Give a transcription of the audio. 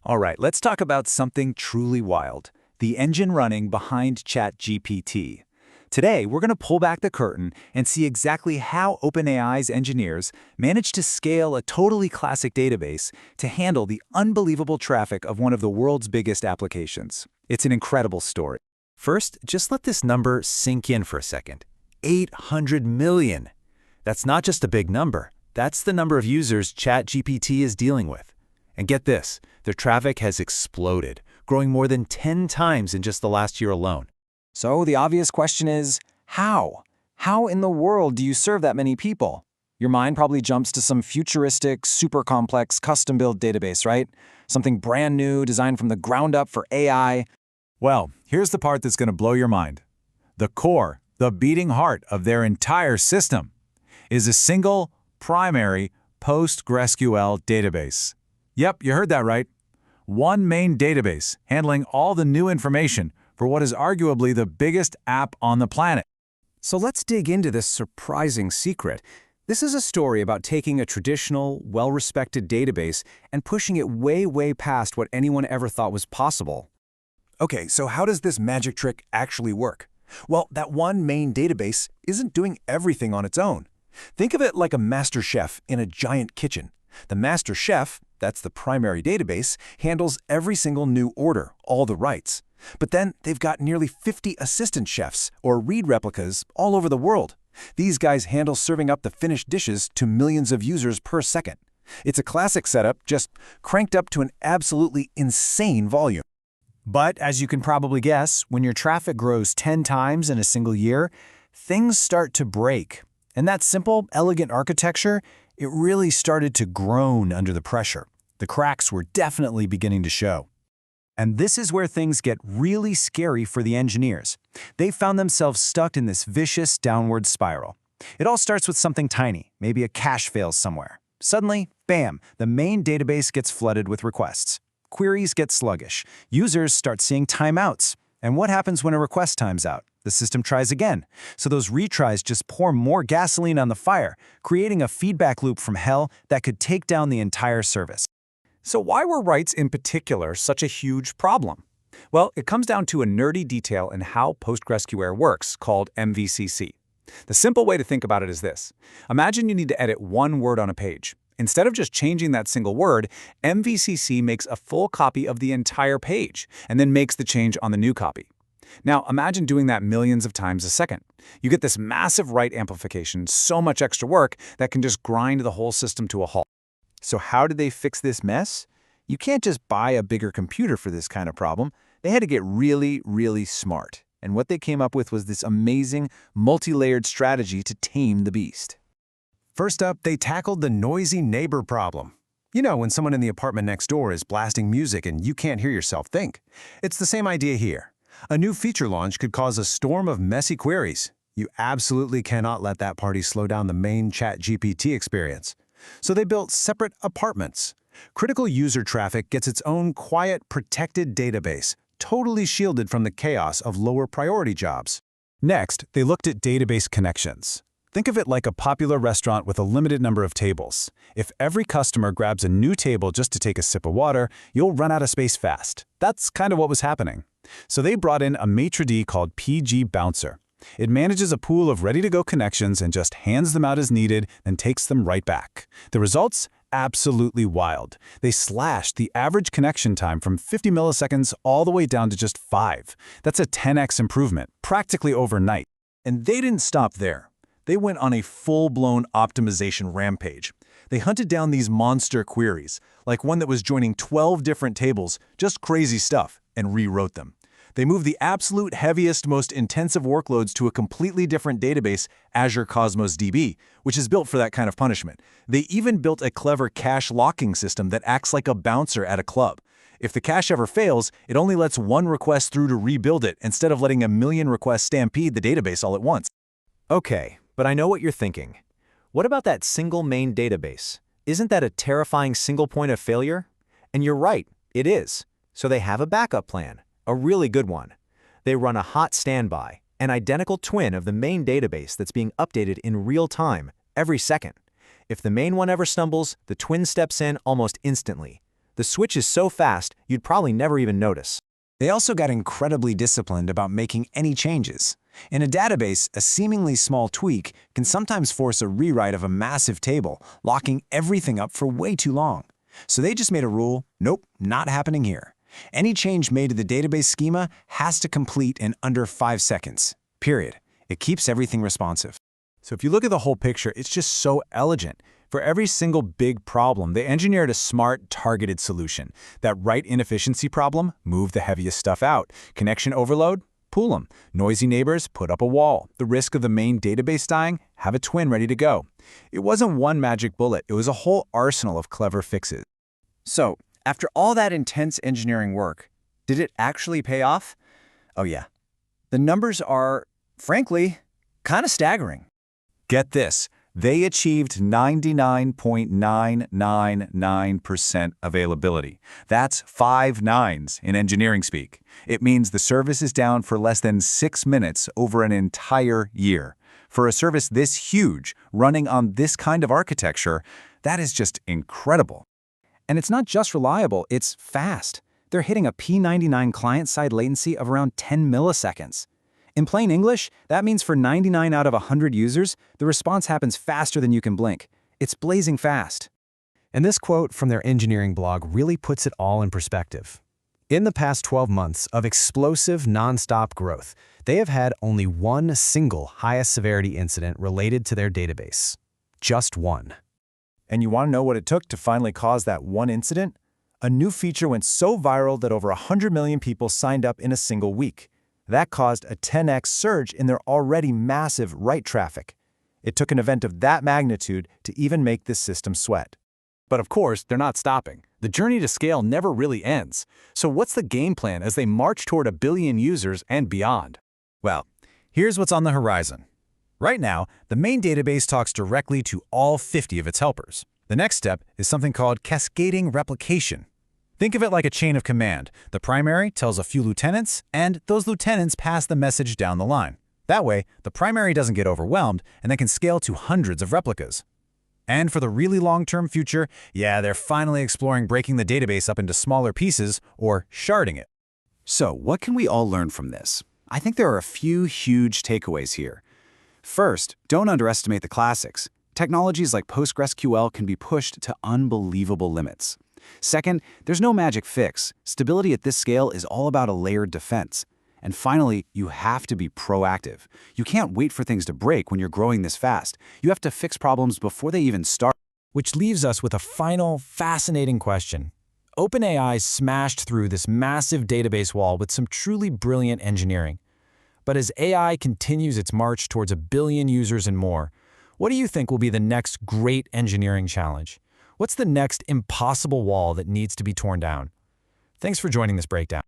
All right, let's talk about something truly wild, the engine running behind ChatGPT. Today, we're going to pull back the curtain and see exactly how OpenAI's engineers managed to scale a totally classic database to handle the unbelievable traffic of one of the world's biggest applications. It's an incredible story. First, just let this number sink in for a second. 800 million. That's not just a big number. That's the number of users ChatGPT is dealing with. And get this, their traffic has exploded, growing more than 10 times in just the last year alone. So the obvious question is, how? How in the world do you serve that many people? Your mind probably jumps to some futuristic, super complex, custom-built database, right? Something brand new, designed from the ground up for AI. Well, here's the part that's going to blow your mind. The core, the beating heart of their entire system, is a single, primary PostgreSQL database. Yep, you heard that right. One main database handling all the new information for what is arguably the biggest app on the planet. So let's dig into this surprising secret. This is a story about taking a traditional, well-respected database and pushing it way past what anyone ever thought was possible. Okay, so how does this magic trick actually work? Well, that one main database isn't doing everything on its own. Think of it like a master chef in a giant kitchen. The master chef, that's the primary database, handles every single new order, all the writes. But then they've got nearly 50 assistant chefs, or read replicas, all over the world. These guys handle serving up the finished dishes to millions of users per second. It's a classic setup, just cranked up to an absolutely insane volume. But as you can probably guess, when your traffic grows 10 times in a single year, things start to break. And that simple, elegant architecture, it really started to groan under the pressure. The cracks were definitely beginning to show. And this is where things get really scary for the engineers. They found themselves stuck in this vicious downward spiral. It all starts with something tiny, maybe a cache fails somewhere. Suddenly, bam, the main database gets flooded with requests. Queries get sluggish. Users start seeing timeouts. And what happens when a request times out? The system tries again. So those retries just pour more gasoline on the fire, creating a feedback loop from hell that could take down the entire service. So why were writes in particular such a huge problem? Well, it comes down to a nerdy detail in how PostgreSQL works called MVCC. The simple way to think about it is this. Imagine you need to edit one word on a page. Instead of just changing that single word, MVCC makes a full copy of the entire page and then makes the change on the new copy. Now, imagine doing that millions of times a second. You get this massive write amplification, so much extra work that can just grind the whole system to a halt. So how did they fix this mess? You can't just buy a bigger computer for this kind of problem. They had to get really smart. And what they came up with was this amazing, multi-layered strategy to tame the beast. First up, they tackled the noisy neighbor problem. You know, when someone in the apartment next door is blasting music and you can't hear yourself think. It's the same idea here. A new feature launch could cause a storm of messy queries. You absolutely cannot let that party slow down the main ChatGPT experience. So they built separate apartments. Critical user traffic gets its own quiet, protected database, totally shielded from the chaos of lower priority jobs. Next, they looked at database connections. Think of it like a popular restaurant with a limited number of tables. If every customer grabs a new table just to take a sip of water, you'll run out of space fast. That's kind of what was happening. So they brought in a maitre d' called PG Bouncer. It manages a pool of ready-to-go connections and just hands them out as needed, then takes them right back. The results? Absolutely wild. They slashed the average connection time from 50 milliseconds all the way down to just 5. That's a 10x improvement, practically overnight. And they didn't stop there. They went on a full-blown optimization rampage. They hunted down these monster queries, like one that was joining 12 different tables, just crazy stuff, and rewrote them. They moved the absolute heaviest, most intensive workloads to a completely different database, Azure Cosmos DB, which is built for that kind of punishment. They even built a clever cache locking system that acts like a bouncer at a club. If the cache ever fails, it only lets one request through to rebuild it instead of letting a million requests stampede the database all at once. Okay, but I know what you're thinking. What about that single main database? Isn't that a terrifying single point of failure? And you're right, it is. So they have a backup plan. A really good one. They run a hot standby, an identical twin of the main database that's being updated in real time, every second. If the main one ever stumbles, the twin steps in almost instantly. The switch is so fast, you'd probably never even notice. They also got incredibly disciplined about making any changes. In a database, a seemingly small tweak can sometimes force a rewrite of a massive table, locking everything up for way too long. So they just made a rule, nope, not happening here. Any change made to the database schema has to complete in under 5 seconds. Period. It keeps everything responsive. So if you look at the whole picture, it's just so elegant. For every single big problem, they engineered a smart, targeted solution. That write inefficiency problem, move the heaviest stuff out. Connection overload, pool them. Noisy neighbors, put up a wall. The risk of the main database dying, have a twin ready to go. It wasn't one magic bullet, it was a whole arsenal of clever fixes. So, after all that intense engineering work, did it actually pay off? Oh yeah. The numbers are, frankly, kind of staggering. Get this. They achieved 99.999% availability. That's 5 nines in engineering speak. It means the service is down for less than 6 minutes over an entire year. For a service this huge, running on this kind of architecture, that is just incredible. And it's not just reliable, it's fast. They're hitting a P99 client-side latency of around 10 milliseconds. In plain English, that means for 99 out of 100 users, the response happens faster than you can blink. It's blazing fast. And this quote from their engineering blog really puts it all in perspective. In the past 12 months of explosive, nonstop growth, they have had only one single highest severity incident related to their database. Just one. And you want to know what it took to finally cause that one incident? A new feature went so viral that over 100 million people signed up in a single week. That caused a 10x surge in their already massive write traffic. It took an event of that magnitude to even make this system sweat. But of course, they're not stopping. The journey to scale never really ends. So what's the game plan as they march toward 1 billion users and beyond? Well, here's what's on the horizon. Right now, the main database talks directly to all 50 of its helpers. The next step is something called cascading replication. Think of it like a chain of command. The primary tells a few lieutenants, and those lieutenants pass the message down the line. That way, the primary doesn't get overwhelmed, and they can scale to hundreds of replicas. And for the really long-term future, yeah, they're finally exploring breaking the database up into smaller pieces, or sharding it. So, what can we all learn from this? I think there are a few huge takeaways here. First, don't underestimate the classics. Technologies like PostgreSQL can be pushed to unbelievable limits. Second, there's no magic fix. Stability at this scale is all about a layered defense. And finally, you have to be proactive. You can't wait for things to break when you're growing this fast. You have to fix problems before they even start. Which leaves us with a final, fascinating question. OpenAI smashed through this massive database wall with some truly brilliant engineering. But as AI continues its march towards 1 billion users and more, what do you think will be the next great engineering challenge? What's the next impossible wall that needs to be torn down? Thanks for joining this breakdown.